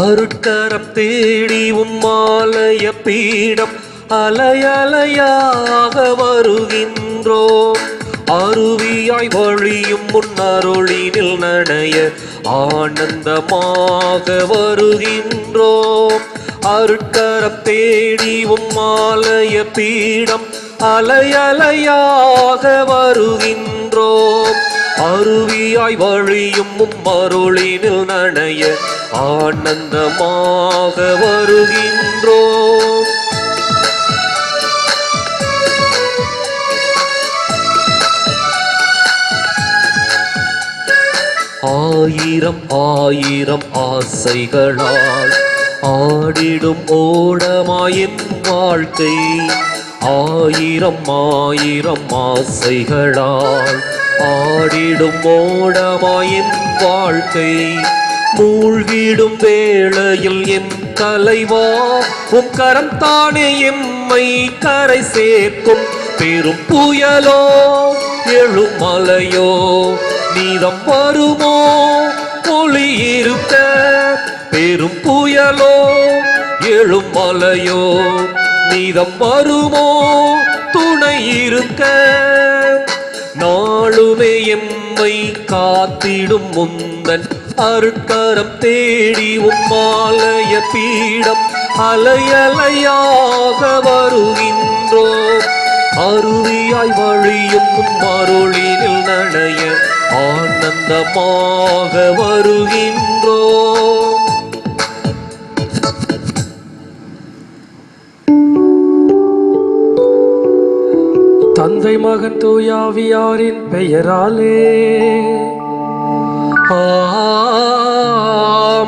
அருட்கரம் தேடி உம்மாலய பீடம் அலையலையாக வருகின்றோம். அருவியாய் வழியும் முன்னருளினில் நனைய ஆனந்தமாக வருகின்றோம். அருட்கரம் தேடி உம்மாலய பீடம் அலையலையாக வருகின்றோம். அருவியாய் வழியும் மும்மருளினில் நனைய ஆனந்தமாக வருகின்றோம். ஆயிரம் ஆயிரம் ஆசைகளால் ஆடிடும் ஓடமாயின் வாழ்க்கை. ஆயிரம் ஆயிரம் ஆசைகளால் ஆடிடும் ஓடமாயின் வாழ்க்கை. மூழ்கிடும் வேளையில் எம் தலைவா உம் கரம் தானே எம்மை கரை சேர்க்கும். பெரும் புயலோ எழும் மலையோ நீதம் வருமோ ஒளி இருக்க. பெரும் புயலோ எழும் மலையோ நீதம் வருமோ துணை இருக்க. நாளுமே எம்மை காத்திடும் முந்தன் அருட்கரம் தேடி உம்மாலய பீடம் அலையலையாக வருகின்றோம். அருவியாய் வழியும் உம்மருளினில் நனைய ஆனந்தமாக வருகின்றோம். தந்தை மகன் தூயாவியாரின் பெயராலே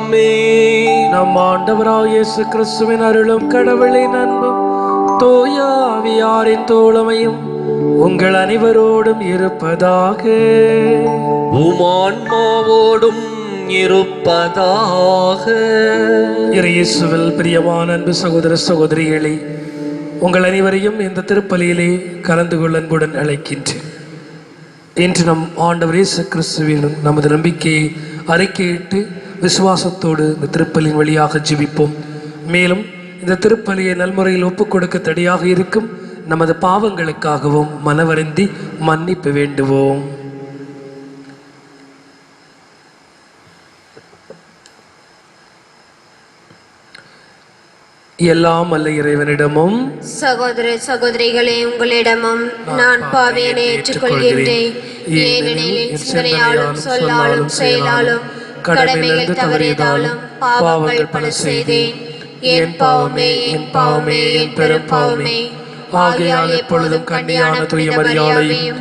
ஆமென். நம் ஆண்டவராகிய இயேசு கிறிஸ்துவின் அருளும் கடவுளின் அன்பும் தூயாவியாரின் தோழமையும் உங்கள் அனைவரோடும் இருப்பதாக. உமான்மாவோடும் இருப்பதாக. இயேசுவில் பிரியமான அன்பு சகோதர சகோதரிகளே, உங்கள் அனைவரையும் இந்த திருப்பலியிலே கலந்து கொள்ள அன்புடன் அழைக்கின்றேன். இன்று நம் ஆண்டவர் இயேசு கிறிஸ்துவின் நமது நம்பிக்கையை அறிக்கையிட்டு விசுவாசத்தோடு இந்த திருப்பலியின் வழியாக ஜெபிப்போம். மேலும் இந்த திருப்பலியை நல்முறையில் ஒப்புக் கொடுக்க தடையாக இருக்கும் நமது பாவங்களுக்காகவும் மனவருந்தி மன்னிப்பு வேண்டுவோம். எல்லாம் அல்ல இறைவனிடமும் சகோதர சகோதரிகளே உங்களிடமும் நான் பாவியனை ஏற்றுக்கொள்கின்றேன். ஏனெனில் சிந்தனையாலும் சொல்லாலும் செயலாலும் கடமைகள் தவறியதாலும் பாவங்கள் பல செய்தேன். என் பாவமே என் பாவமே என் பெரும் பாவமே. ஆகையால் எப்பொழுதும் கன்னியான தூய மரியாதையும்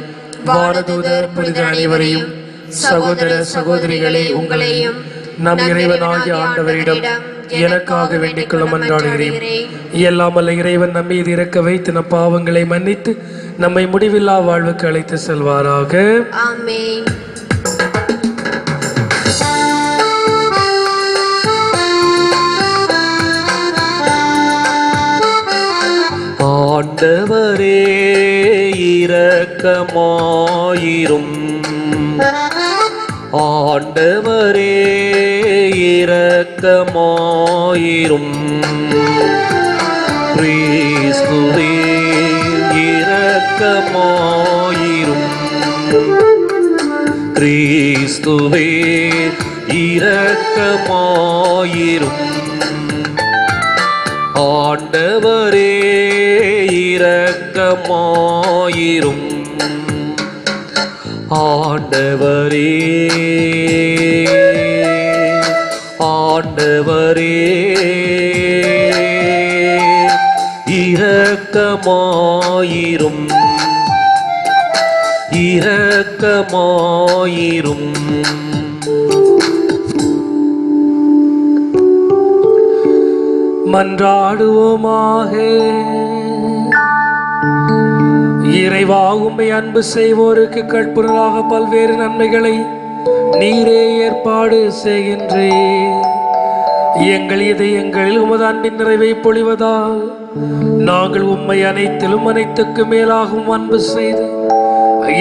வானதூதர் புனித அனைவரையும் சகோதர சகோதரிகளே உங்களையும் நம் இறைவனாகிய ஆண்டவரிடம் எனக்காக வேண்டிக் கொள்ள மன்றாடுகிறேன். எல்லாம் அல்ல இறைவன் நம் மீது இறக்க வைத்து நம் பாவங்களை மன்னித்து நம்மை முடிவில்லா வாழ்வுக்கு அழைத்து செல்வாராக. ஆமென். ஆண்டவரே இரக்கமாயிரும். ஆண்டவரே இரக்கமாயிரும். கிறிஸ்துவே இரக்கமாயிரும். கிறிஸ்துவே இரக்கமாயிரும். ஆண்டவரே இரக்கமாயிரும். ஆண்டவரே ஆண்டவரே இரக்கமாயிரும். இரக்கமாயிரும். மன்றாடுவோமாக. இறைவா, உம்மை அன்பு செய்வோருக்கு கற்புறலாக பல்வேறு நன்மைகளை நீரே ஏற்பாடு செய்கின்றீர். எங்கள் இதயங்களில் உமது அன்பின் நிறைவை பொழிவதால் நாங்கள் உம்மை அனைத்திலும் அனைத்துக்கு மேலாகவும் அன்பு செய்து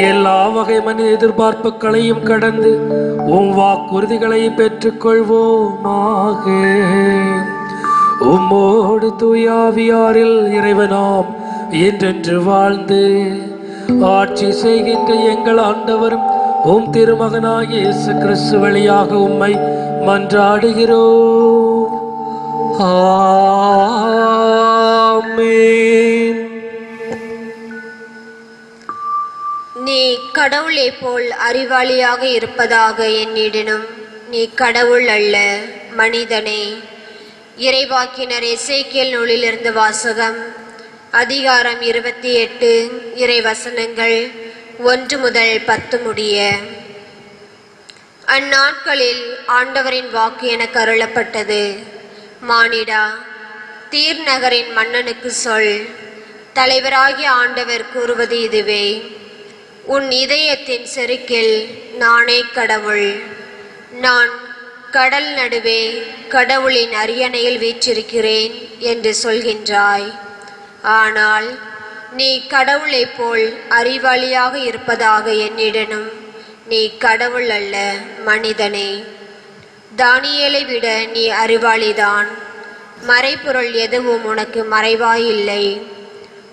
எல்லா வகை மனித எதிர்பார்ப்புகளையும் கடந்து உம் வாக்குறுதிகளை பெற்றுக்கொள்வோமாக. உம்மோடு தூயாவியாரில் இறைவனாம் என்றென்று வாழ்ந்து ஆட்சி செய்கின்ற எங்கள் ஆண்டவரும் உம் திருமகனாகிய இயேசு கிறிஸ்து வழியாக உம்மை மன்றாடுகிறோம். ஆமென். நீ கடவுளை போல் அறிவாளியாக இருப்பதாக எண்ணிடனும் நீ கடவுள் அல்ல மனிதனே. இறைவாக்கினர் எசேக்கியேல் நூலிலிருந்து வாசகம். அதிகாரம் 28 இறைவசனங்கள் 1 முதல் 10 முடிய. அந்நாட்களில் ஆண்டவரின் வாக்கு எனக்கு அருளப்பட்டது. மானிடா, தீர் நகரின் மன்னனுக்கு சொல், தலைவராகிய ஆண்டவர் கூறுவது இதுவே: உன் இதயத்தின் செருக்கில் நானே கடவுள். நான் கடல் நடுவே கடவுளின் அரியணையில் வீற்றிருக்கிறேன் என்று சொல்கின்றாய். ஆனால் நீ கடவுளை போல் அறிவாளியாக இருப்பதாக எண்ணிடனும் நீ கடவுள் அல்ல மனிதனே. தானியேலை விட நீ அறிவாளிதான். மறைபொருள் எதுவும் உனக்கு மறைவாயில்லை.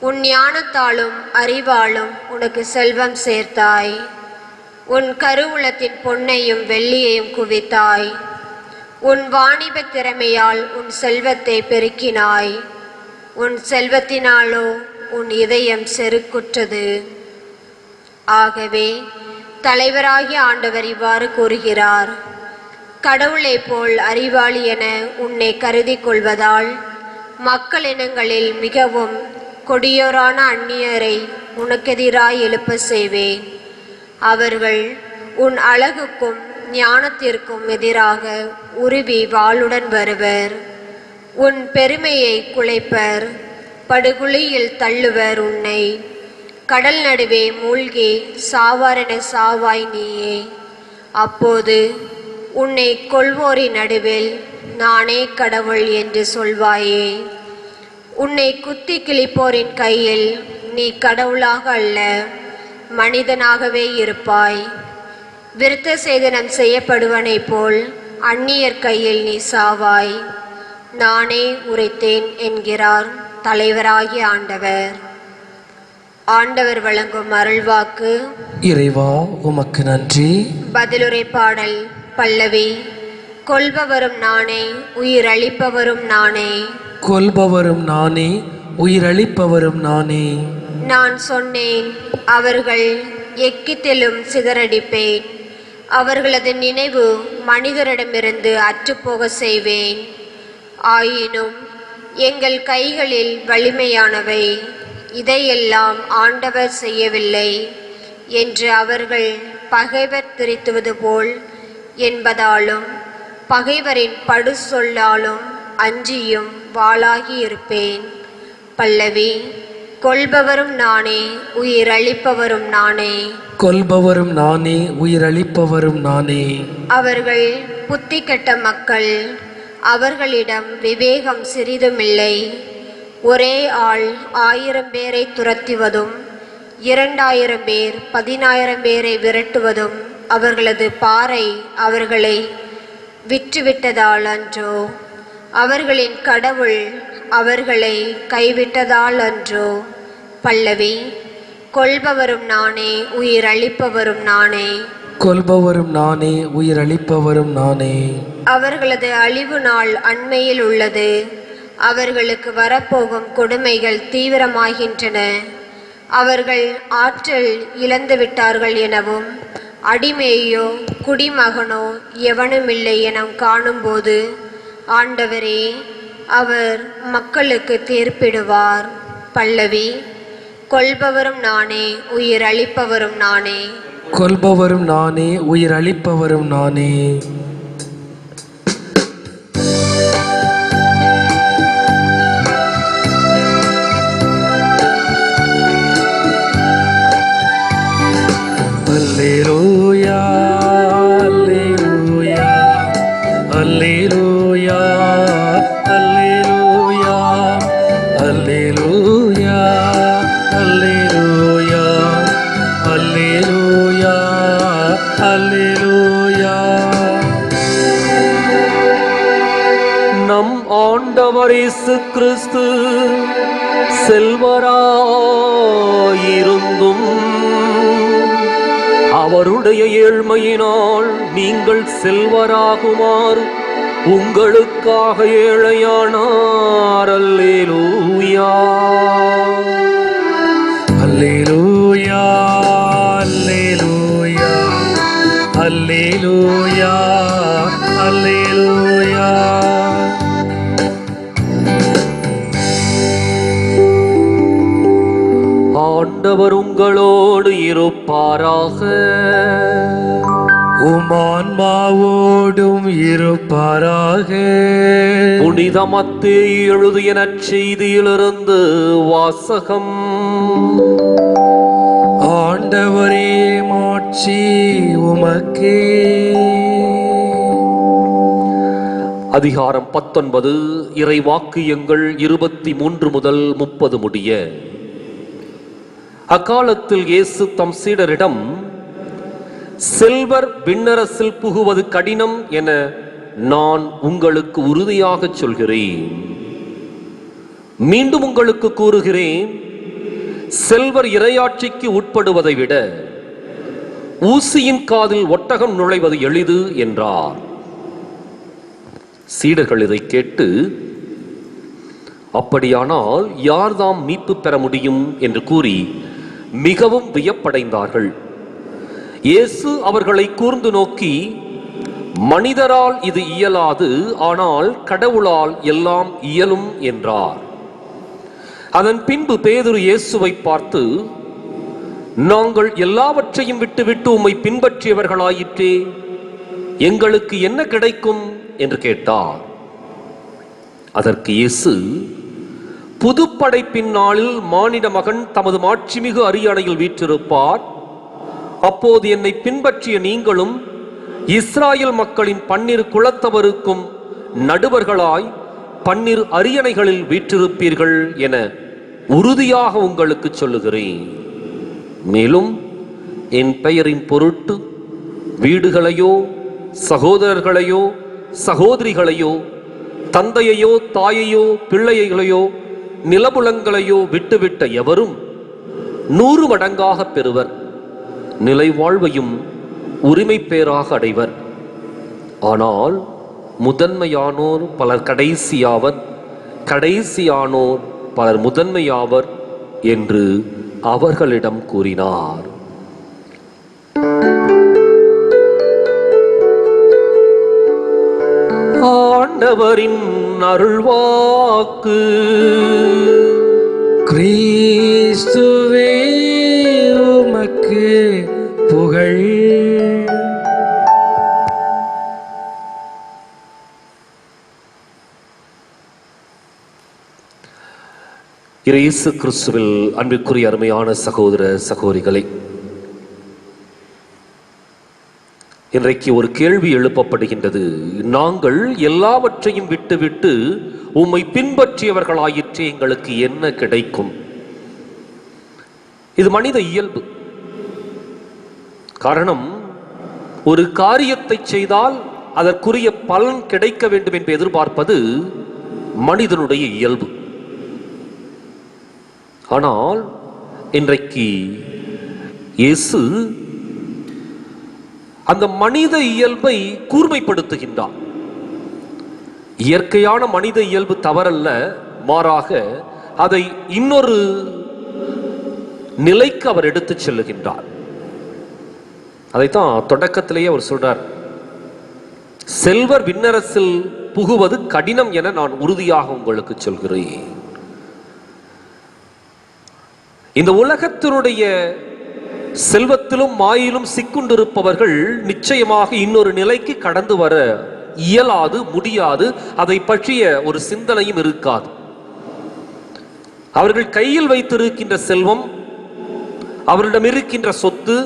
உன் ஞானத்தாலும் அறிவாலும் உனக்கு செல்வம் சேர்த்தாய். உன் கருவூலத்தின் பொன்னையும் வெள்ளியையும் குவித்தாய். உன் வாணிப திறமையால் உன் செல்வத்தை பெருக்கினாய். உன் செல்வத்தினாலோ உன் இதயம் செருக்குற்றது. ஆகவே தலைவராகிய ஆண்டவர் இவ்வாறு கூறுகிறார்: கடவுளை போல் அறிவாளி என உன்னை கருதி கொள்வதால் மக்களினங்களில் மிகவும் கொடியோரான அந்நியரை உனக்கெதிராய் எழுப்ப செய்வேன். அவர்கள் உன் அழகுக்கும் ஞானத்திற்கும் எதிராக உருவி வாளுடன் வருவர். உன் பெருமையை குலைப்பர், படுகுழியில் தள்ளுவர். உன்னை கடல் நடுவே மூழ்கி சாவாரென சாவாய் நீயே. அப்போது உன்னை கொள்வோரின் நடுவில் நானே கடவுள் என்று சொல்வாயே. உன்னை குத்தி கிழிப்போரின் கையில் நீ கடவுளாக அல்ல மனிதனாகவே இருப்பாய். விருத்த சேதனம் செய்யப்படுவனைப் போல் அந்நியர் கையில் நீ சாவாய். நானே உரைத்தேன் என்கிறார் தலைவராகிய ஆண்டவர். ஆண்டவர் வழங்கும் அருள்வாக்கு. இறைவா உமக்கு நன்றி. பதிலுரை பாடல் பல்லவி. கொல்பவரும் நானே, உயிரளிப்பவரும் நானே. கொல்பவரும் நானே, உயிரளிப்பவரும் நானே. நான் சொன்னேன், அவர்கள் எக்கித்திலும் சிதறடிப்பேன். அவர்களது நினைவு மனிதரிடமிருந்து அற்றுப்போக செய்வேன். ஆயினும் எங்கள் கைகளில் வலிமையானவை, இதையெல்லாம் ஆண்டவர் செய்யவில்லை என்று அவர்கள் பகைவர் திரித்துவது போல் என்பதாலும் பகைவரின் படு சொல்லாலும் அஞ்சியும் வாளாகி இருப்பேன். பல்லவி. கொல்பவரும் நானே, உயிரளிப்பவரும் நானே. கொல்பவரும் நானே, உயிரளிப்பவரும் நானே. அவர்கள் புத்தி கெட்ட மக்கள், அவர்களிடம் விவேகம் சிறிதுமில்லை. ஒரே ஆள் 1000 பேரை துரத்துவதும் 2000 பேர் 10000 பேரை விரட்டுவதும் அவர்களது பாறை அவர்களை விற்றுவிட்டதால் அன்றோ? அவர்களின் கடவுள் அவர்களை கைவிட்டதால் அன்றோ? பல்லவி. கொல்பவரும் நானே, உயிரளிப்பவரும் நானே. கொல்பவரும் நானே, உயிரளிப்பவரும் நானே. அவர்களது அழிவு நாள் அண்மையில் உள்ளது. அவர்களுக்கு வரப்போகும் கொடுமைகள் தீவிரமாகின்றன. அவர்கள் ஆற்றல் இழந்துவிட்டார்கள் எனவும் அடிமையோ குடிமகனோ எவனுமில்லை என காணும்போது ஆண்டவரே அவர் மக்களுக்கு தீர்ப்பிடுவார். பல்லவி. கொல்பவரும் நானே, உயிரளிப்பவரும் நானே. கொல்பவரும் நானே, உயிரளிப்பவரும் நானே. அல்லேலூயா, அல்லேலூயா, அல்லேலூயா, அல்லேலூயா, அல்லேலூயா, அல்லேலூயா, அல்லேலூயா. அல்லேலூயா. நம் ஆண்டவர் இயேசு கிறிஸ்து செல்வராயிருந்தும் அவருடைய ஏழ்மையினால் நீங்கள் செல்வராகுமாறு உங்களுக்காக ஏழையானார். அல்லேலூயா. அல்லேலூயா. அல்லேலூயா. அல்லேலூயா. அல்லேலூயா. ஆண்டவர் உங்களோடு இருப்பாராக. உமான்மாவோடும் இருப்பாராக. புனித மத்தேயு எழுதிய நற்செய்தியிலிருந்து வாசகம். ஆண்டவரே மாட்சி உமக்கே. அதிகாரம் 19, இறை வாக்கியங்கள் 23 முதல் 30 முடிய. அக்காலத்தில் இயேசு தம் சீடரிடம், செல்வர் விண்ணரசில் புகுவது கடினம் என நான் உங்களுக்கு உறுதியாக சொல்கிறேன். மீண்டும் உங்களுக்கு கூறுகிறேன், செல்வர் இறையாட்சிக்கு உட்படுவதை விட ஊசியின் காதில் ஒட்டகம் நுழைவது எளிது என்றார். சீடர்கள் இதை கேட்டு, அப்படியானால் யார்தாம் மீட்பு பெற முடியும் என்று கூறி மிகவும் வியப்படைந்தார்கள். இயேசு அவர்களை கூர்ந்து நோக்கி, மனிதரால் இது இயலாது, ஆனால் கடவுளால் எல்லாம் இயலும் என்றார். அதன் பின்பு பேதுரு இயேசுவை பார்த்து, நாங்கள் எல்லாவற்றையும் விட்டுவிட்டு உம்மை பின்பற்றியவர்களாயிற்றே, எங்களுக்கு என்ன கிடைக்கும் என்று கேட்டார். அதற்கு இயேசு, புதுப்படைப்பின் நாளில் மானிட மகன் தமது மாட்சிமிகு அரியணையில் வீற்றிருப்பார். அப்போது என்னை பின்பற்றிய நீங்களும் இஸ்ராயல் மக்களின் 12 குலத்தவருக்கும் நடுவர்களாய் 12 அரியணைகளில் வீற்றிருப்பீர்கள் என உறுதியாக உங்களுக்கு சொல்லுகிறேன். மேலும் என் பெயரின் பொருட்டு வீடுகளையோ சகோதரர்களையோ சகோதரிகளையோ தந்தையையோ தாயையோ பிள்ளைகளையோ நிலபுலங்களையோ விட்டுவிட்ட எவரும் 100 மடங்காக பெறுவர், நிலை வாழ்வையும் உரிமை பேராக அடைவர். ஆனால் முதன்மையானோர் பலர் கடைசியாவர், கடைசியானோர் பலர் முதன்மையாவர் என்று அவர்களிடம் கூறினார். ஆண்டவரின் அருள்வாக்கு. கிறிஸ்துவே உமக்கு புகழ். இயேசு கிறிஸ்துவில் அன்பிற்குரிய அருமையான சகோதர சகோதரிகளை, இன்றைக்கு ஒரு கேள்வி எழுப்பப்படுகின்றது. நாங்கள் எல்லாவற்றையும் விட்டுவிட்டு உம்மை பின்பற்றியவர்களாயிற்றே, எங்களுக்கு என்ன கிடைக்கும்? இது மனித இயல்பு. காரணம், ஒரு காரியத்தை செய்தால் அதற்குரிய பலன் கிடைக்க வேண்டும் என்று எதிர்பார்ப்பது மனிதனுடைய இயல்பு. ஆனால் இன்றைக்கு இயேசு அந்த மனித இயல்பை கூர்மைப்படுத்துகின்றார். இயற்கையான மனித இயல்பு தவறல்ல, மாறாக அதை இன்னொரு நிலைக்கு அவர் எடுத்துச் செல்லுகின்றார். அதைத்தான் தொடக்கத்திலேயே அவர் சொல்றார், செல்வர் விண்ணரசில் புகுவது கடினம் என நான் உறுதியாக உங்களுக்கு சொல்கிறேன். இந்த உலகத்தினுடைய செல்வத்திலும் மாயிலும் சிக்குண்டிருப்பவர்கள் நிச்சயமாக இன்னொரு நிலைக்கு கடந்து வர இயலாது, முடியாது. அதை பற்றிய ஒரு சிந்தனையும் இருக்காது. அவர்கள் கையில் வைத்திருக்கின்ற செல்வம், அவரிடம் இருக்கின்ற சொத்து,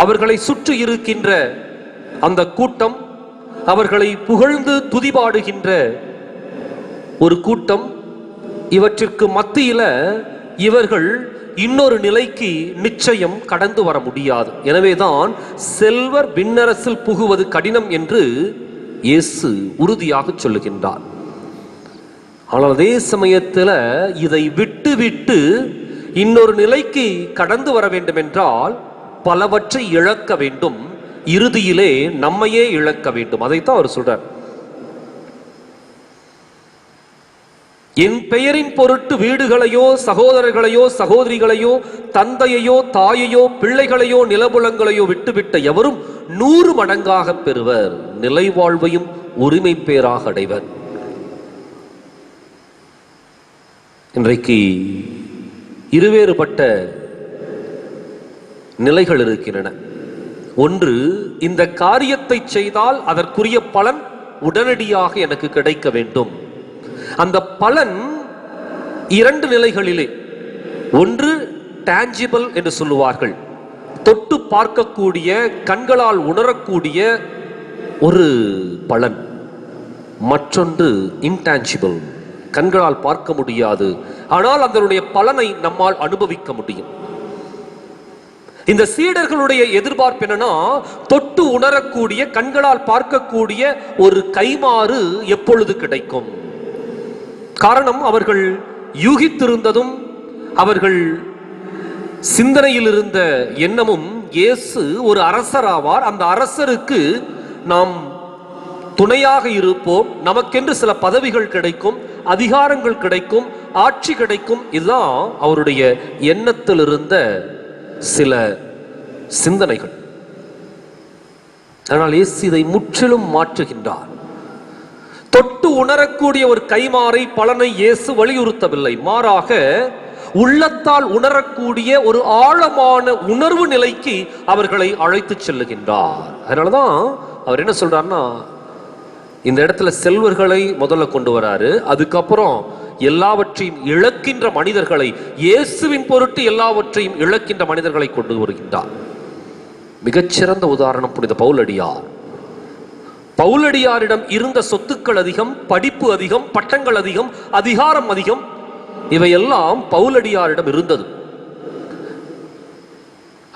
அவர்களை சுற்றி இருக்கின்ற அந்த கூட்டம், அவர்களை புகழ்ந்து துதிபாடுகின்ற ஒரு கூட்டம், இவற்றிற்கு மத்தியில இவர்கள் இன்னொரு நிலைக்கு நிச்சயம் கடந்து வர முடியாது. எனவேதான் செல்வர் விண்ணரசில் புகுவது கடினம் என்று இயேசு உறுதியாக சொல்லுகின்றார். ஆனால் அதே சமயத்தில் இதை விட்டு விட்டு இன்னொரு நிலைக்கு கடந்து வர வேண்டும் என்றால் பலவற்றை இழக்க வேண்டும், இறுதியிலே நம்மையே இழக்க வேண்டும். அதைத்தான் அவர் சொல்றார். என் பெயரின் பொருட்டு வீடுகளையோ சகோதரர்களையோ சகோதரிகளையோ தந்தையையோ தாயையோ பிள்ளைகளையோ நிலபுலங்களையோ விட்டுவிட்ட எவரும் 100 மடங்காக பெறுவர், நிலை வாழ்வையும் உரிமை பேராக அடைவர். இன்றைக்கு இருவேறுபட்ட நிலைகள் இருக்கின்றன. ஒன்று, இந்த காரியத்தை செய்தால் அதற்குரிய பலன் உடனடியாக எனக்கு கிடைக்க வேண்டும். அந்த பலன் 2 நிலைகளிலே, ஒன்று டான்ஜிபிள் என்று சொல்லுவார்கள், தொட்டு பார்க்கக்கூடிய கண்களால் உணரக்கூடிய ஒரு பலன். மற்றொன்று இன்டான்ஜிபிள், கண்களால் பார்க்க முடியாது, ஆனால் அதனுடைய பலனை நம்மால் அனுபவிக்க முடியும். இந்த சீடர்களுடைய எதிர்பார்ப்பு என்னன்னா, தொட்டு உணரக்கூடிய கண்களால் பார்க்கக்கூடிய ஒரு கைமாறு எப்பொழுது கிடைக்கும்? காரணம், அவர்கள் யூகித்திருந்ததும் அவர்கள் சிந்தனையில் இருந்த எண்ணமும், இயேசு ஒரு அரசராவார், அந்த அரசருக்கு நாம் துணையாக இருப்போம், நமக்கென்று சில பதவிகள் கிடைக்கும், அதிகாரங்கள் கிடைக்கும், ஆட்சி கிடைக்கும். இதுதான் அவருடைய எண்ணத்தில் இருந்த சில சிந்தனைகள். ஆனால் இயேசு இதை முற்றிலும் மாற்றுகின்றார். தொட்டு உணரக்கூடிய ஒரு கைமாறை பலனை இயேசு வலியுறுத்தவில்லை, மாறாக உள்ளத்தால் உணரக்கூடிய ஒரு ஆழமான உணர்வு நிலைக்கு அவர்களை அழைத்து செல்லுகின்றார். அதனாலதான் அவர் என்ன சொல்றாருன்னா, இந்த இடத்துல செல்வர்களை முதல்ல கொண்டு வராரு, அதுக்கப்புறம் எல்லாவற்றையும் இழக்கின்ற மனிதர்களை, இயேசுவின் பொருட்டு எல்லாவற்றையும் இழக்கின்ற மனிதர்களை கொண்டு வருகின்றார். மிகச்சிறந்த உதாரணம் புனித பவுலடியார். பவுலடியாரிடம் இருந்த சொத்துக்கள் அதிகம், படிப்பு அதிகம், பட்டங்கள் அதிகம், அதிகாரம் அதிகம், இவையெல்லாம் பவுலடியாரிடம் இருந்தது.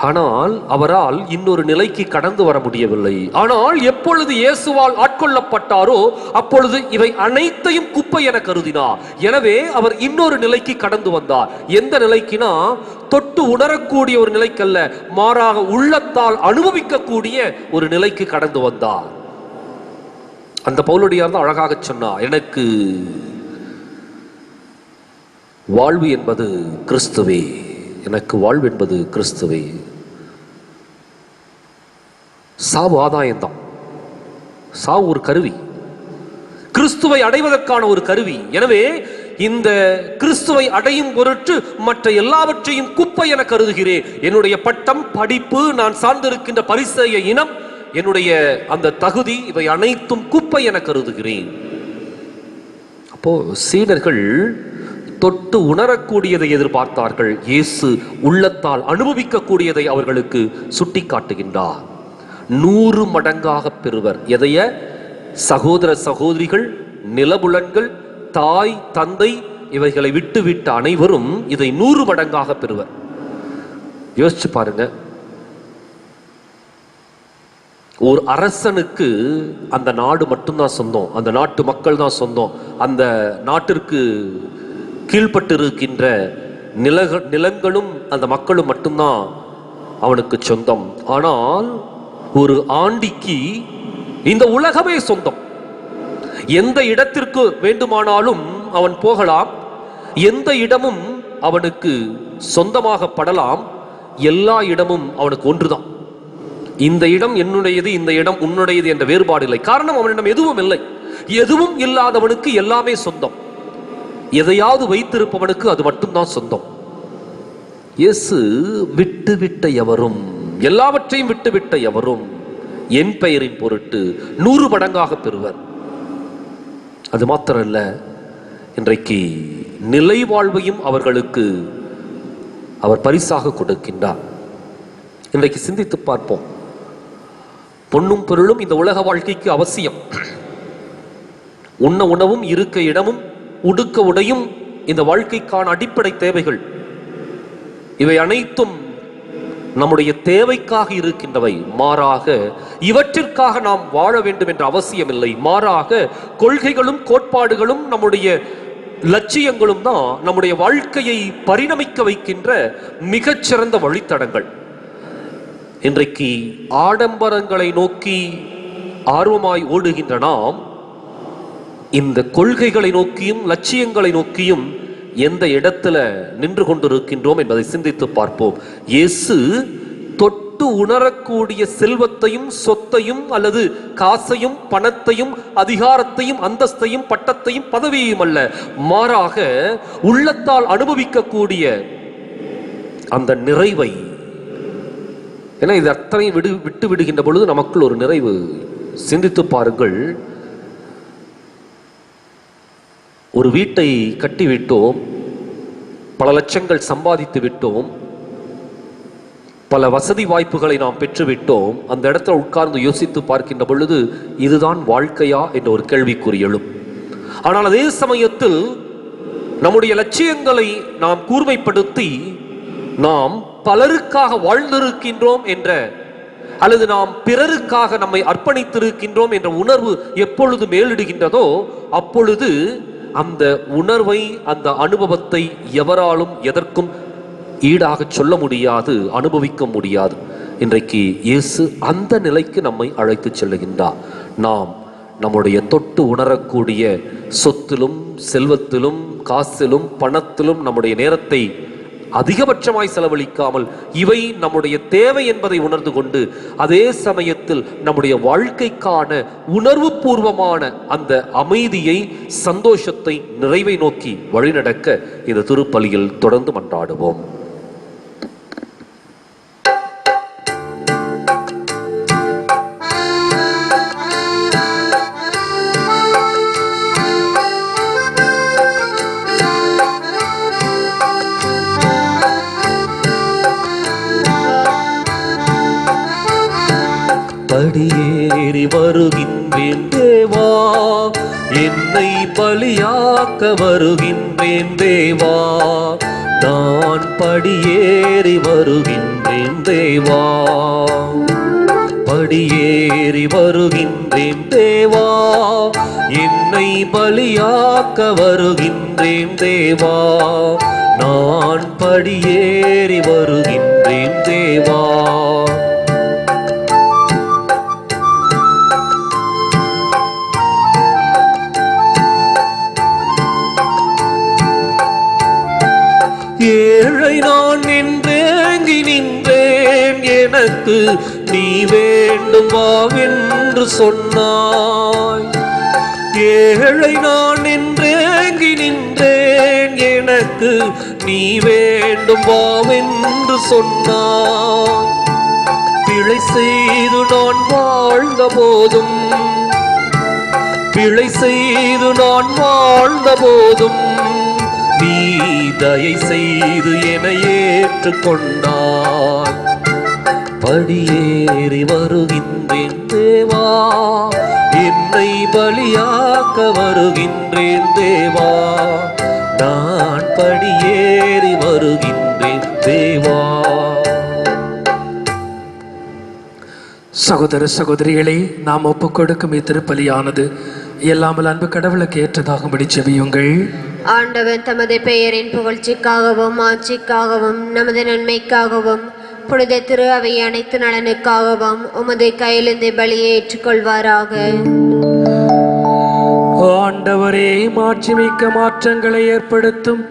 ஆனால் அவரால் இன்னொரு நிலைக்கு கடந்து வர முடியவில்லை. ஆனால் எப்பொழுது இயேசுவால் ஆட்கொள்ளப்பட்டாரோ அப்பொழுது இவை அனைத்தையும் குப்பை என கருதினார். எனவே அவர் இன்னொரு நிலைக்கு கடந்து வந்தார். எந்த நிலைக்குனா, தொட்டு உணரக்கூடிய ஒரு நிலைக்கல்ல, மாறாக உள்ளத்தால் அனுபவிக்கக்கூடிய ஒரு நிலைக்கு கடந்து வந்தார். அந்த பவுலடியார் தான் அழகாக சொன்னார், எனக்கு வாழ்வு என்பது கிறிஸ்துவே, எனக்கு வாழ்வு என்பது கிறிஸ்துவே. சாவு ஆதாயம்தான், சாவு ஒரு கருவி, கிறிஸ்துவை அடைவதற்கான ஒரு கருவி. எனவே இந்த கிறிஸ்துவை அடையும் பொருட்டு மற்ற எல்லாவற்றையும் குப்பை என கருதுகிறேன். என்னுடைய பட்டம், படிப்பு, நான் சார்ந்திருக்கின்ற பரிசேய இனம், என்னுடைய அந்த தகுதி, இவை அனைத்தும் குப்பை என கருதுகிறேன். அப்போ சீடர்கள் தொட்டு உணரக்கூடியதை எதிர்பார்த்தார்கள், இயேசு உள்ளத்தால் அனுபவிக்கக்கூடியதை அவர்களுக்கு சுட்டி காட்டுகின்றார். 100 மடங்காக பெறுவர். எதைய? சகோதர சகோதரிகள், நிலபுலன்கள், தாய் தந்தை, இவைகளை விட்டுவிட்ட அனைவரும் இதை 100 மடங்காக பெறுவர். யோசிச்சு பாருங்க, ஒரு அரசனுக்கு அந்த நாடு மட்டும்தான் சொந்தம், அந்த நாட்டு மக்கள் தான் சொந்தம், அந்த நாட்டிற்கு கீழ்பட்டு இருக்கின்ற நிலங்களும் அந்த மக்களும் மட்டும்தான் அவனுக்கு சொந்தம். ஆனால் ஒரு ஆண்டிக்கு இந்த உலகமே சொந்தம். எந்த இடத்திற்கு வேண்டுமானாலும் அவன் போகலாம், எந்த இடமும் அவனுக்கு சொந்தமாக படலாம், எல்லா இடமும் அவனுக்கு ஒன்றுதான். இந்த இடம் என்னுடையது, இந்த இடம் உன்னுடையது என்ற வேறுபாடு இல்லை. காரணம், அவனிடம் எதுவும் இல்லை. எதுவும் இல்லாதவனுக்கு எல்லாமே சொந்தம். எதையாவது வைத்திருப்பவனுக்கு அது மட்டும்தான் சொந்தம். இயேசு விட்டுவிட்ட எவரும், எல்லாவற்றையும் விட்டுவிட்ட எவரும் என் பெயரின் பொருட்டு 100 மடங்காக பெறுவர். அது மாத்திரமல்ல, இன்றைக்கு நிலை வாழ்வையும் அவர்களுக்கு அவர் பரிசாக கொடுக்கின்றார். இன்றைக்கு சிந்தித்து பார்ப்போம். பொன்னும் பொருளும் இந்த உலக வாழ்க்கைக்கு அவசியம். உண்ண உணவும், இருக்க இடமும், உடுக்க உடையும் இந்த வாழ்க்கைக்கான அடிப்படை தேவைகள். இவை அனைத்தும் நம்முடைய தேவைக்காக இருக்கின்றவை. மாறாக இவற்றிற்காக நாம் வாழ வேண்டும் என்ற அவசியமில்லை. மாறாக கொள்கைகளும் கோட்பாடுகளும் நம்முடைய லட்சியங்களும் தான் நம்முடைய வாழ்க்கையை பரிணமிக்க வைக்கின்ற மிகச்சிறந்த வழித்தடங்கள். இன்றைக்கு ஆடம்பரங்களை நோக்கி ஆர்வமாய் ஓடுகின்ற நாம் இந்த கொள்கைகளை நோக்கியும் லட்சியங்களை நோக்கியும் எந்த இடத்துல நின்று கொண்டிருக்கின்றோம் என்பதை சிந்தித்து பார்ப்போம். இயேசு தொட்டு உணரக்கூடிய செல்வத்தையும் சொத்தையும் அல்லது காசையும் பணத்தையும் அதிகாரத்தையும் அந்தஸ்தையும் பட்டத்தையும் பதவியையும் அல்ல, மாறாக உள்ளத்தால் அனுபவிக்கக்கூடிய அந்த நிறைவை. ஏன்னா இது அத்தனை விட்டு விடுகின்ற பொழுது நமக்குள் ஒரு நிறைவு. சிந்தித்து பாருங்கள், ஒரு வீட்டை கட்டிவிட்டோம், பல லட்சங்கள் சம்பாதித்து விட்டோம், பல வசதி வாய்ப்புகளை நாம் பெற்றுவிட்டோம். அந்த இடத்துல உட்கார்ந்து யோசித்து பார்க்கின்ற பொழுது இதுதான் வாழ்க்கையா என்ற ஒரு கேள்விக்குறி எழும். ஆனால் அதே சமயத்தில் நம்முடைய லட்சியங்களை நாம் கூர்மைப்படுத்தி நாம் பலருக்காக வாழ்ந்திருக்கின்றோம் என்ற அல்லது நாம் பிறருக்காக நம்மை அர்ப்பணித்திருக்கின்றோம் என்ற உணர்வு எப்பொழுது மேலிடுகின்றதோ அப்பொழுது அந்த உணர்வை, அந்த அனுபவத்தை எவராலும் எதற்கும் ஈடாக சொல்ல முடியாது, அனுபவிக்க முடியாது. இன்றைக்கு இயேசு அந்த நிலைக்கு நம்மை அழைத்து செல்லுகின்றார். நாம் நம்முடைய தொட்டு உணரக்கூடிய சொத்திலும் செல்வத்திலும் காசிலும் பணத்திலும் நம்முடைய நேரத்தை அதிகபட்சமாய் செலவழிக்காமல் இவை நம்முடைய தேவை என்பதை உணர்ந்து கொண்டு அதே சமயத்தில் நம்முடைய வாழ்க்கைக்கான உணர்வு பூர்வமான அந்த அமைதியை, சந்தோஷத்தை, நிறைவை நோக்கி வழிநடக்க இந்த திருப்பலியில் தொடர்ந்து மன்றாடுவோம். படியேறி வருகின்றேன் தேவா, என்னை பலியாக்க வருகின்றேன் தேவா, நான் படியேறி வருகின்றேன் தேவா, படியேறி வருகின்றேன் தேவா, என்னை பலியாக்க வருகின்றேன் தேவா, நான் படியேறி வருகின்றேன் தேவா. ஏழை நான் நின்றேங்கி நின்றேன், எனக்கு நீ வேண்டும் வாவென்று சொன்னாய். ஏழை நான் நின்றேங்கி நின்றேன், எனக்கு நீ வேண்டும் வாவென்று சொன்னாய். பிழை செய்து நான் வாழ்ந்த போதும், பிழை செய்து நான் வாழ்ந்த போதும் நீ தயை செய்து என்னை ஏற்றுக்கொண்டாய். படியேறி வருகின்றேன் தேவா, என்னை பலியாக்க வருகின்றேன் தேவா, நான் படியேறி வருகின்றேன் தேவா. சகோதர சகோதரிகளை நாம் ஒப்புக் கொடுக்கும் இத்திருப்பலியானது எல்லாமல் அன்பு கடவுளுக்கு ஏற்றதாகும்படி செவியுங்கள். ஆண்டவர் தமது பெயரின் புகழ்ச்சிக்காகவும் ஆட்சிக்காகவும் நமது நன்மைக்காகவும் புனித திரு அவை அனைத்து நலனுக்காகவும் உமது கையிலிருந்து பலியை ஏற்றுக்கொள்வாராக. ஆண்டவரே, மாட்சிமிக்க மாற்றங்களை ஏற்படுத்தும்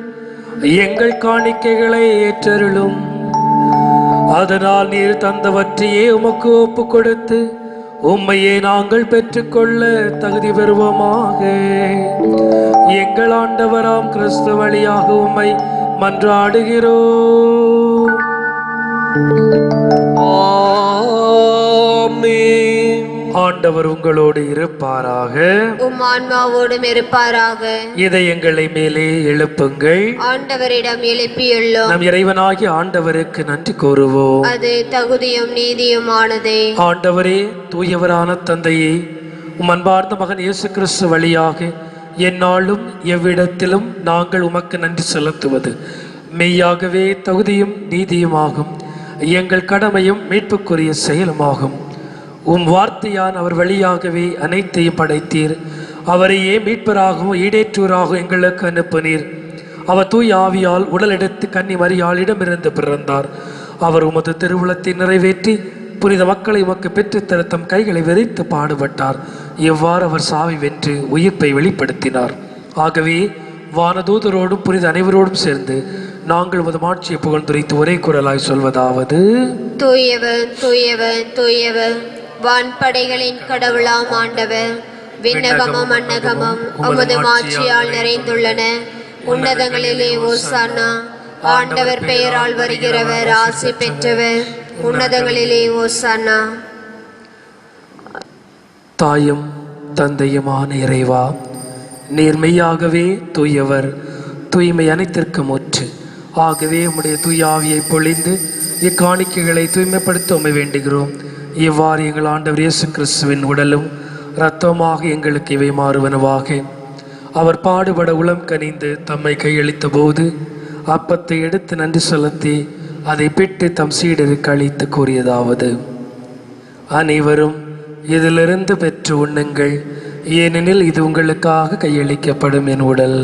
எங்கள் காணிக்கைகளை ஏற்றருளும். அதனால் நீர் தந்தவற்றையே உமக்கு ஒப்பு கொடுத்து உம்மையே நாங்கள் பெற்றுக்கொள்ள தகுதி பெறுவோமாக. எங்கள் ஆண்டவராம் கிறிஸ்து வழியாக உம்மை மன்றாடுகிறோம். ஆமென். ஆண்டவர் உங்களோடு இருப்பாராக, உம் ஆன்மாவோடும் இருப்பாராக. இதயங்களை மேலே எழுப்புங்கள். ஆண்டவரிடம் எழுப்பியுள்ளோம். நம் இறைவனாகிய ஆண்டவருக்கு நன்றி கூறுவோம். அது தகுதியும் நீதியுமானதே. ஆண்டவரே, தூயவரான தந்தையே, உம் அன்பார்ந்த மகன் இயேசு கிறிஸ்து வழியாக எந்நாளும் எவ்விடத்திலும் நாங்கள் உமக்கு நன்றி செலுத்துவது மெய்யாகவே தகுதியும் நீதியுமாகும், எங்கள் கடமையும் மீட்புக்குரிய செயலுமாகும். உம் வார்த்தையான் அவர் வழியாகவே அனைத்தையும் படைத்தீர். அவரையே மீட்பராகவும் ஈடேற்றூராகவும் எங்களுக்கு அனுப்பினீர். அவர் தூய் ஆவியால் உடலெடுத்து கன்னி மரியாளிடமிருந்து பிறந்தார். அவர் உமது திருவுளத்தை நிறைவேற்றி புனித மக்களை உமக்கு பெற்றுத்தர தம் கைகளை விரித்து பாடுபட்டார். எவ்வாறு அவர் சாவை வென்று உயிர்ப்பை வெளிப்படுத்தினார். ஆகவே வானதூதரோடும் புனித அனைவரோடும் சேர்ந்து நாங்கள் உமது மாட்சியை புகழ்ந்துரைத்து ஒரே குரலாய் சொல்வதாவது: தூயவர் தூயவர் தூயவர், வான்படைகளின் கடவுளாம் ஆண்டவர். விண்ணகமும் மண்ணகமும் உமது மாட்சியால் நிறைந்துள்ளன. உன்னதங்களிலே ஓசானா. ஆண்டவர் பெயரால் வருகிறவர் ஆசி பெற்றவர். உன்னதங்களிலே ஓசானா. தாயும் தந்தையுமான இறைவா, நீர் மெய்யாகவே தூயவர், தூய்மை அனைத்திற்கும் ஒற்று. ஆகவே உம்முடைய தூய ஆவியை பொழிந்து இக்காணிக்கைகளை தூய்மைப்படுத்த உம்மை வேண்டுகிறோம். இவ்வாறு எங்கள் ஆண்டவர் இயேசு கிறிஸ்துவின் உடலும் இரத்தமாக எங்களுக்கு இவை மாறுவனவாக. அவர் பாடுபட உளம் கனிந்து தம்மை கையளித்த போது அப்பத்தை எடுத்து நன்றி செலுத்தி அதை பெற்று தம் சீடருக்கு அளித்து கூறியதாவது: அனைவரும் இதிலிருந்து பெற்று உண்ணுங்கள், ஏனெனில் இது உங்களுக்காக கையளிக்கப்படும் என் உடல்.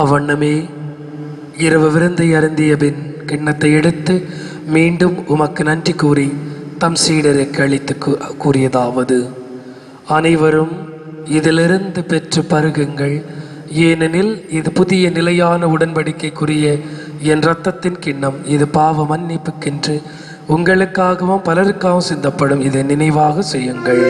அவ்வண்ணமே இரவு விருந்தை அருந்திய பின் கிண்ணத்தை எடுத்து மீண்டும் உமக்கு நன்றி கூறி தம் சீடருக்கு அளித்து கூறியதாவது: அனைவரும் இதிலிருந்து பெற்று பருகுங்கள், ஏனெனில் இது புதிய நிலையான உடன்படிக்கைக்குரிய என் இரத்தத்தின் கிண்ணம். இது பாவ மன்னிப்புக்கென்று உங்களுக்காகவும் பலருக்காகவும் சிந்தப்படும். இதை நினைவாக செய்யுங்கள்.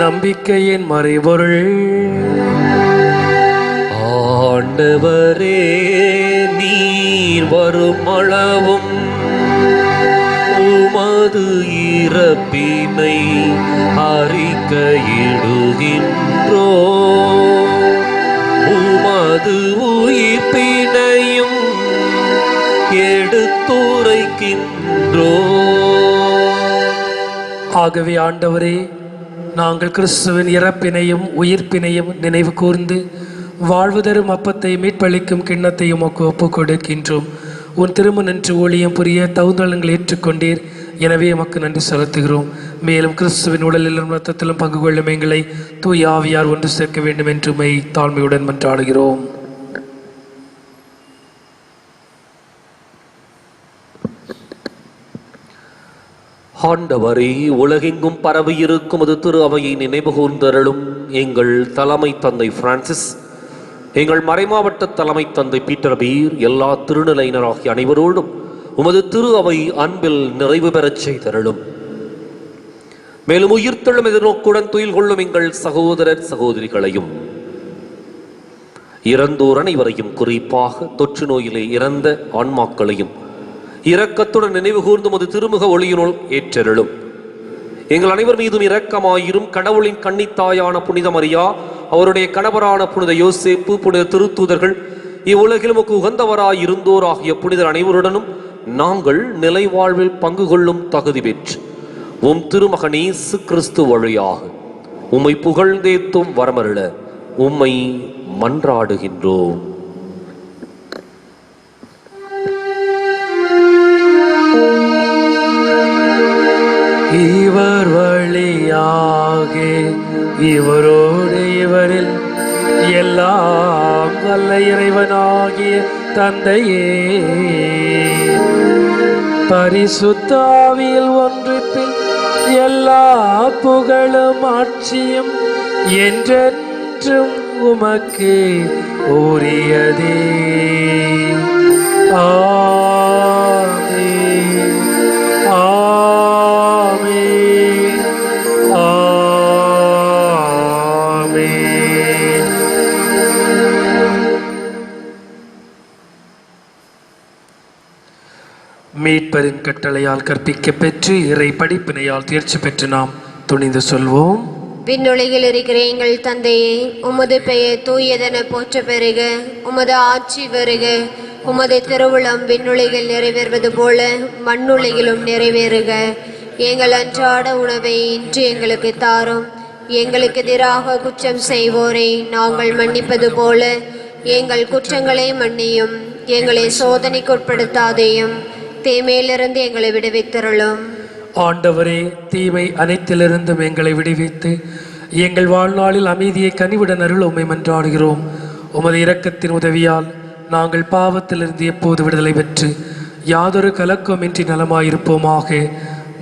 நம்பிக்கையின் மறைபொருள். ஆண்டவரே, நீர் வரும் அளவும் உமது இறப்பினை அறிக்கையிடுகின்றோ, உமது உயிர்ப்பினையும் எடுத்துரைக்கின்றோ. ஆகவே ஆண்டவரே, நாங்கள் கிறிஸ்துவின் இறப்பினையும் உயிர்ப்பினையும் நினைவு கூர்ந்து வாழ்வு தரும் அப்பத்தை மீட்பளிக்கும் கிண்ணத்தையும் ஒப்புக் கொடுக்கின்றோம். உன் திரும்ப நின்று ஊழியம் புரிய தகுந்தளங்களை ஏற்றுக்கொண்டீர். எனவே எமக்கு நன்றி செலுத்துகிறோம். மேலும் கிறிஸ்துவின் உடலிலும் இரத்தத்திலும் பங்கு கொள்ளும் எங்களை தூய் ஆவியார் ஒன்று சேர்க்க வேண்டும் என்று மை தாழ்மையுடன் மன்றாடுகிறோம். ஆண்டவரே, உலகெங்கும் பரவி இருக்கும் அது திரு அவையை நினைவு கூர்ந்தருளும். எங்கள் தலைமை தந்தை பிரான்சிஸ், எங்கள் மறைமாவட்ட தலைமை தந்தை பீட்டர் பீர், எல்லா திருநிலையினராகிய அனைவரோடும் உமது திரு அவை அன்பில் நிறைவு பெறச் செய்தருளும். மேலும் உயிர்த்தெழும் எதிர்நோக்குடன் துயில் கொள்ளும் எங்கள் சகோதரர் சகோதரிகளையும் இறந்தோர் அனைவரையும், குறிப்பாக தொற்று நோயிலே இறந்த ஆன்மாக்களையும் இரக்கத்துடன் நினைவு கூர்ந்து உமது திருமுக ஒளியினுள் ஏற்றருளும். எங்கள் அனைவர் மீதும் இரக்கமாயிரும். கடவுளின் கன்னித்தாயான புனித மரியா, அவருடைய கணவரான புனித யோசேப்பு, புனித திருத்தூதர்கள், இவ்வுலகில் உமக்கு உகந்தவராய் இருந்தோர் ஆகிய புனிதர் அனைவருடனும் நாங்கள் நிலை வாழ்வில் பங்கு கொள்ளும் தகுதி பெற்று உம் திருமகன் இயேசு கிறிஸ்து வழியாக உம்மை புகழ்ந்தேத்தும் வரமருள உம்மை மன்றாடுகின்றோம். இவர் வழியாக இவரோடு இவரில் எல்லாம் வல்ல இறைவனாகிய தந்தையே, பரிசுத்த ஆவியில் ஒன்றிப்பில் எல்லா புகழும் ஆட்சியும் என்றென்றும் உமக்கு உரியதே. ஆமென். ஆமென். ஆமென். மீட்பு மீட்பரின் கட்டளையால் கற்பிக்க பெற்று இறை படிப்பினையால் தேர்ச்சி பெற்று நாம் துணிந்து சொல்வோம். விண்ணுலகில் இருக்கிற எங்கள் தந்தையே, உமது பெயர் தூயதென போற்ற பெறுக. உமது ஆட்சி வருக. உமது திருவுளம் விண்ணுலகில் நிறைவேறுவது போல மண்ணுலகிலும் நிறைவேறுக. எங்கள் அன்றாட உணவை இன்று எங்களுக்கு தாரும். எங்களுக்கு எதிராக குற்றம் செய்வோரை நாங்கள் மன்னிப்பது போல எங்கள் குற்றங்களை மன்னியும். எங்களை சோதனைக்குட்படுத்தாதேயும், தீமையிலிருந்து எங்களை விடுவித்தருளும். ஆண்டவரே, தீமை அனைத்திலிருந்தும் எங்களை விடுவித்து எங்கள் வாழ்நாளில் அமைதியை கனிவுடன் அருள் உம்மை மன்றாடுகிறோம். உமது இரக்கத்தின் உதவியால் நாங்கள் பாவத்திலிருந்து எப்போது விடுதலை பெற்று யாதொரு கலக்கமின்றி நலமாயிருப்போமாக.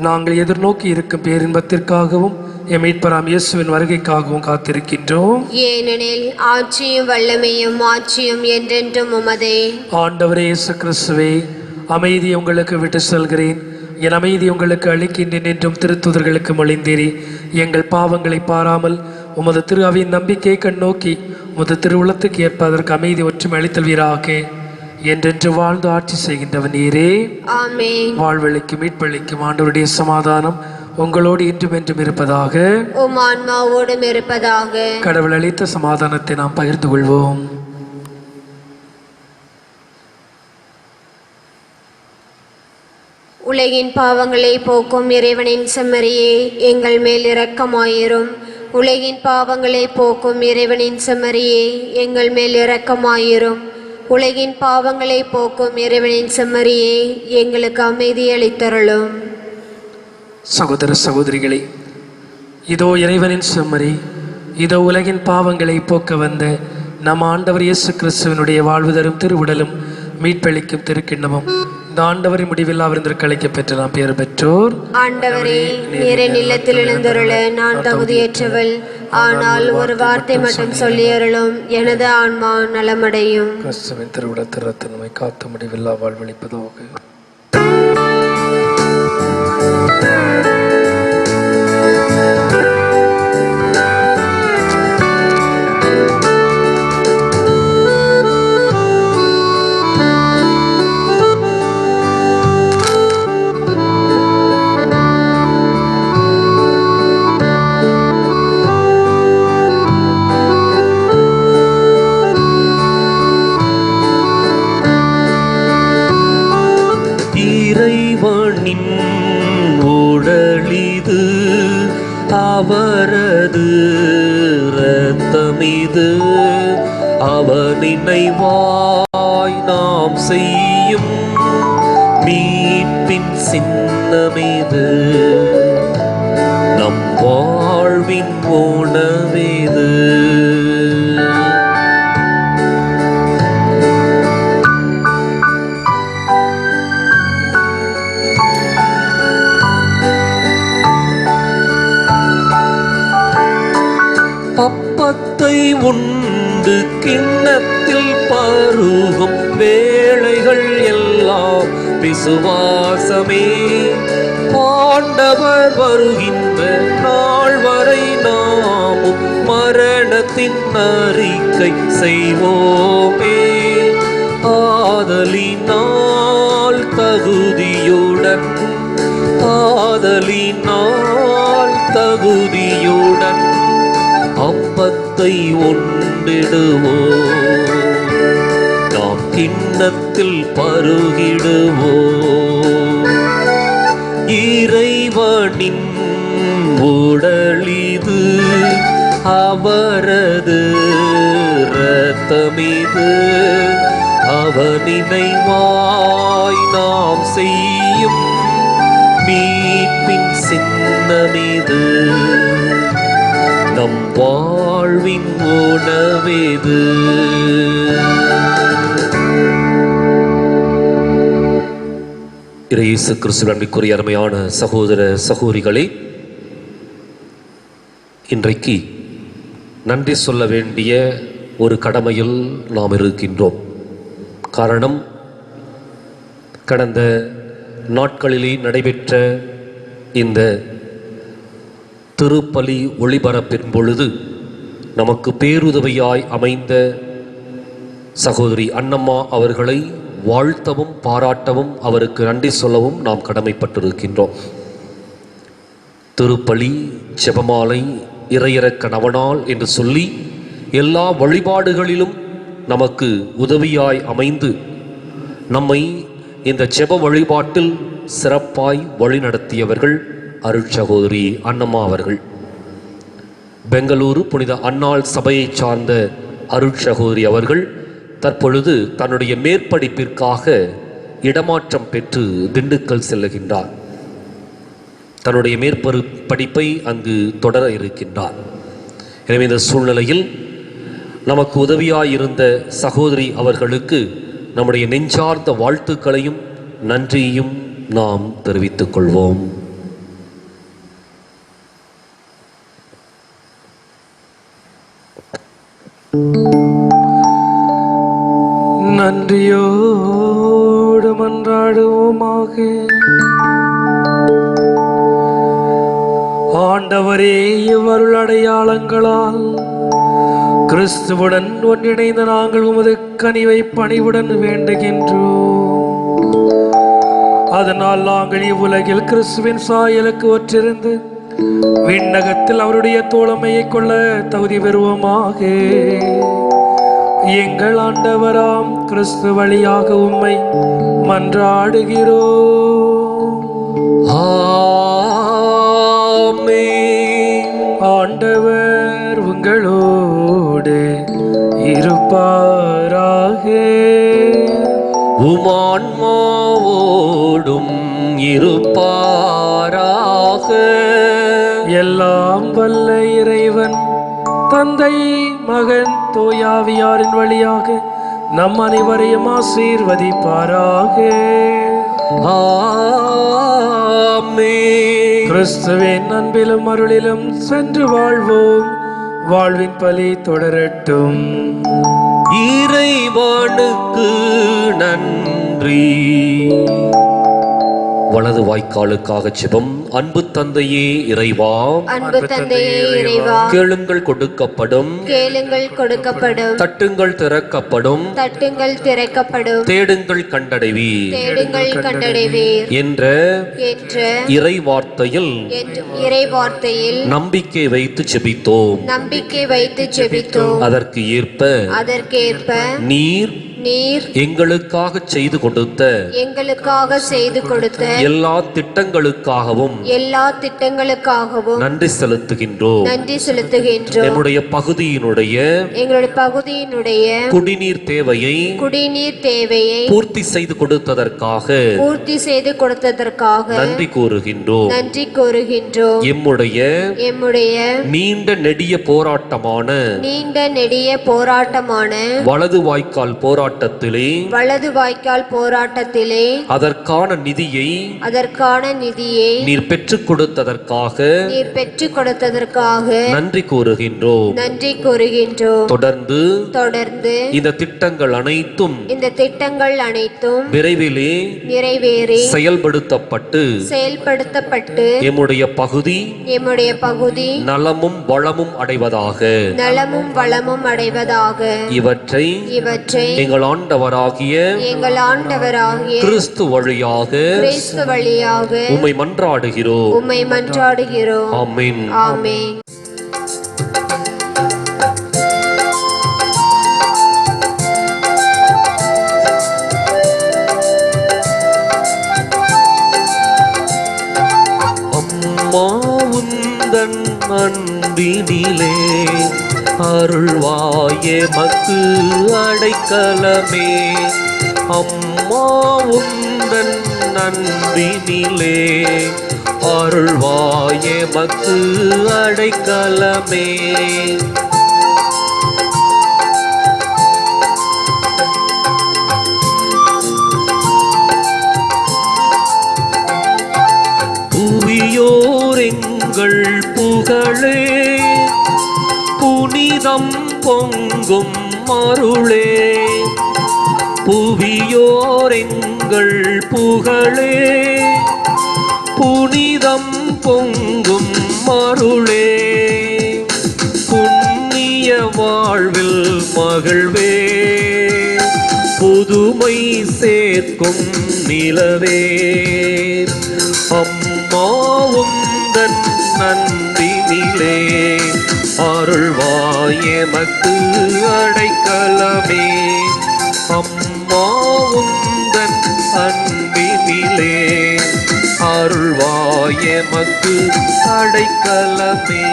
நாங்கள் எதிர்நோக்கி இருக்கும் பேரின்பத்திற்காகவும் எம் மீட்பராம் இயேசுவின் வருகைக்காகவும் காத்திருக்கின்றோம். ஏனெனில் ஆட்சியும் வல்லமையும் ஆட்சியும் என்றென்றும் உமதே. ஆண்டவரே இயேசு கிறிஸ்துவே, அமைதி உங்களுக்கு விட்டு செல்கிறேன், என் அமைதி உங்களுக்கு அளிக்கின்றேன் என்றும் திருத்தூதர்களுக்கு மொழிந்தீரே. எங்கள் பாவங்களை பாராமல் உமது திரு அவையின் நம்பிக்கை கண்ணோக்கி உமது திருவுளத்துக்கு ஏற்ப அதற்கு அமைதி ஒற்றுமை அளித்தல்வீராக. என்றென்று வாழ்ந்து ஆட்சி செய்கின்றவன் நீரே. ஆமென். வாழ்வழிக்கும் மீட்பளிக்கும் ஆண்டவருடைய சமாதானம் உங்களோடு இன்றும் என்றும் இருப்பதாக. உம் ஆன்மாவோடும் இருப்பதாக. கடவுள் அளித்த சமாதானத்தை நாம் பகிர்ந்து கொள்வோம். உலகின் பாவங்களை போக்கும் இறைவனின் செம்மறியே, எங்கள் மேல் இரக்கமாயிரும். உலகின் பாவங்களை போக்கும் இறைவனின் செம்மறியே, எங்கள் மேல் இரக்கமாயிரும். உலகின் பாவங்களை போக்கும் இறைவனின் செம்மறியே, எங்களுக்கு அமைதி அளித்தருளும். சகோதர சகோதரிகளே, இதோ இறைவனின் செம்மறி, இதோ உலகின் பாவங்களை போக்க வந்த நம் ஆண்டவர் இயேசு கிறிஸ்துவனுடைய வாழ்வு தரும் திருவுடலும் மீட்பளிக்கும் திருக்கிண்ணமும் இந்த ஆண்டவரின் முடிவில் அவரின் கலைக்க பெற்ற நாம் பேர் பெற்றோர். ஆண்டவரே, நீரை நிலத்தில் எழுந்தருள நான் தகுதியற்றவள். ஆனால் ஒரு வார்த்தை மட்டும் சொல்லியருளும், எனது ஆன்மா நலமடையும். கிறிஸ்துவின் திருவுடல் ரத்தனமை காத்து முடிவில்லா வாழ்வளிப்பதாக. இறைவனின் உடலிது, அவரது இரத்தமிது, அவர் நினைவாய் நாம் செய்யும் மீட்பின் சின்னமிது, நம் வாழ்வின் உணவிது. அப்பத்தை உண்டு கிண்ணத்தில் பருகும் வேளைகள் எல்லாம் விசுவாசமே. ஆண்டவர் வருகின்ற நாள் வரை நாமும் மரணத்தின் அறிக்கை செய்வோமே. ஆதலினால் தகுதியுடன், ஆதலினால் தகுதியுடன் அப்பத்தை உண்டிடுவோம், நாம் கிண்ணத்தில் பருகிடுவோம். இறைவனின் உடலிது, அவரது இரத்தமிது, அவர் நினைவாய் நாம் செய்யும் மீட்பின் சின்னமிது, நம் வாழ்வின் உணவிது. இயேசு கிறிஸ்துவின் அன்பிற்குரிய அருமையான சகோதர சகோதரிகளே, இன்றைக்கு நன்றி சொல்ல வேண்டிய ஒரு கடமையில் நாம் இருக்கின்றோம். காரணம், கடந்த நாட்களிலே நடைபெற்ற இந்த திருப்பலி ஒளிபரப்பின் பொழுது நமக்கு பேருதவியாய் அமைந்த சகோதரி அன்னம்மா அவர்களை வாழ்த்தவும் பாராட்டவும் அவருக்கு நன்றி சொல்லவும் நாம் கடமைப்பட்டிருக்கின்றோம். திருப்பலி, ஜெபமாலை, இறையிறக்க நவநாள் என்று சொல்லி எல்லா வழிபாடுகளிலும் நமக்கு உதவியாய் அமைந்து நம்மை இந்த ஜெப வழிபாட்டில் சிறப்பாய் வழிநடத்தியவர்கள் அருட்சகோதரி அன்னம்மா அவர்கள். பெங்களூரு புனித அன்னாள் சபையை சார்ந்த அருட்சகோதரி அவர்கள் தற்பொழுது தன்னுடைய மேற்படிப்பிற்காக இடமாற்றம் பெற்று திண்டுக்கல் செல்லுகின்றார். தன்னுடைய மேற்படிப்பை அங்கு தொடர இருக்கின்றார். எனவே இந்த சூழ்நிலையில் நமக்கு உதவியாயிருந்த சகோதரி அவர்களுக்கு நம்முடைய நெஞ்சார்ந்த வாழ்த்துக்களையும் நன்றியையும் நாம் தெரிவித்துக் கொள்வோம். நன்றியோடு மன்றாடுவோமாக. ஆண்டவரே, இவ்வருள் அடையாளங்களால் கிறிஸ்துவுடன் ஒன்றிணைந்த நாங்கள் உமது கனிவை பணிவுடன் வேண்டுகின்றோம். அதனால் நாங்கள் இவ்வுலகில் கிறிஸ்துவின் சாயலுக்கு ஒற்றிருந்து விண்ணகத்தில் அவருடைய தோழமையை கொள்ள தகுதி பெறுவோமாக. எங்கள் ஆண்டவராம் கிறிஸ்து வழியாக உம்மை மன்றாடுகிறோம். ஆமென். ஆண்டவர் உங்களோடு இருப்பாராக. உமான்மாவோடும் இருப்பாராக. எல்லாம் வல்ல இறைவன் தந்தை, மகன், தூயாவியாரின் வழியாக நம் அனைவரையும் ஆசீர்வதிப்பாராக. ஆமென். கிறிஸ்துவின் அன்பிலும் அருளிலும் சென்று வாழ்வோம். வாழ்வின் பலி தொடரட்டும். இறைவனுக்கு நன்றி. வலது வாய்க்காலுக்காக ஜெபம். அன்பு தந்தையே இறைவா, அன்பு தந்தையே இறைவா, கேளுங்கள் கொடுக்கப்படும், கேளுங்கள் கொடுக்கப்படும், தட்டுங்கள் திறக்கப்படும், தட்டுங்கள் திறக்கப்படும், தேடுங்கள் கண்டடைவீர் தேடுங்கள் கண்டடைவீர் என்ற இறை வார்த்தையில் இறை வார்த்தையில் நம்பிக்கை வைத்து ஜெபித்தோம். நம்பிக்கை வைத்து ஜெபித்தோம். அதற்கேற்ப நீர் எங்களுக்காக செய்து கொடுத்த எல்லா திட்டங்களுக்காகவும் நன்றி செலுத்துகின்றோம். எங்களுடைய பகுதியினுடைய குடிநீர் தேவையை பூர்த்தி செய்து கொடுத்ததற்காக நன்றி கூறுகின்றோம். எம்முடைய நீண்ட நெடிய போராட்டமான வலது வாய்க்கால் போராட்டத்திலே அதற்கான நிதியை நீர் பெற்றுக் கொடுத்ததற்காக நன்றி கூறுகின்றோம். தொடர்ந்து இந்த திட்டங்கள் அனைத்தும் விரைவிலே செயல்படுத்தப்பட்டு எம்முடைய பகுதி நலமும் வளமும் அடைவதாக இவற்றை எங்கள் ஆண்டவராகிய கிறிஸ்து வழியாக உம்மை மன்றாடுகிறோம். ஆமென். அம்மா உந்தன் அன்பினிலே அருள்வாயே மக்கு அடைக்கலமே. அம்மா உந்தன் அன்பினிலே அருள்வாயே மக்கு அடைக்கலமே. புவியோர் எங்கள் புகழே, புனிதம் பொங்கும் அருளே. புவியோர் எங்கள் புகழே, புனிதம் பொங்கும் அருளே. புண்ணிய வாழ்வில் மகிழ்வே, புதுமை சேர்க்கும் நிலவே, அம்மா உந்தன் அன்பினிலே அருள்வாய் எமக்கு அடைக்கலமே. அம்மா உந்தன் அன்பினிலே அருள்வாய் எமக்கு அடைக்கலமே.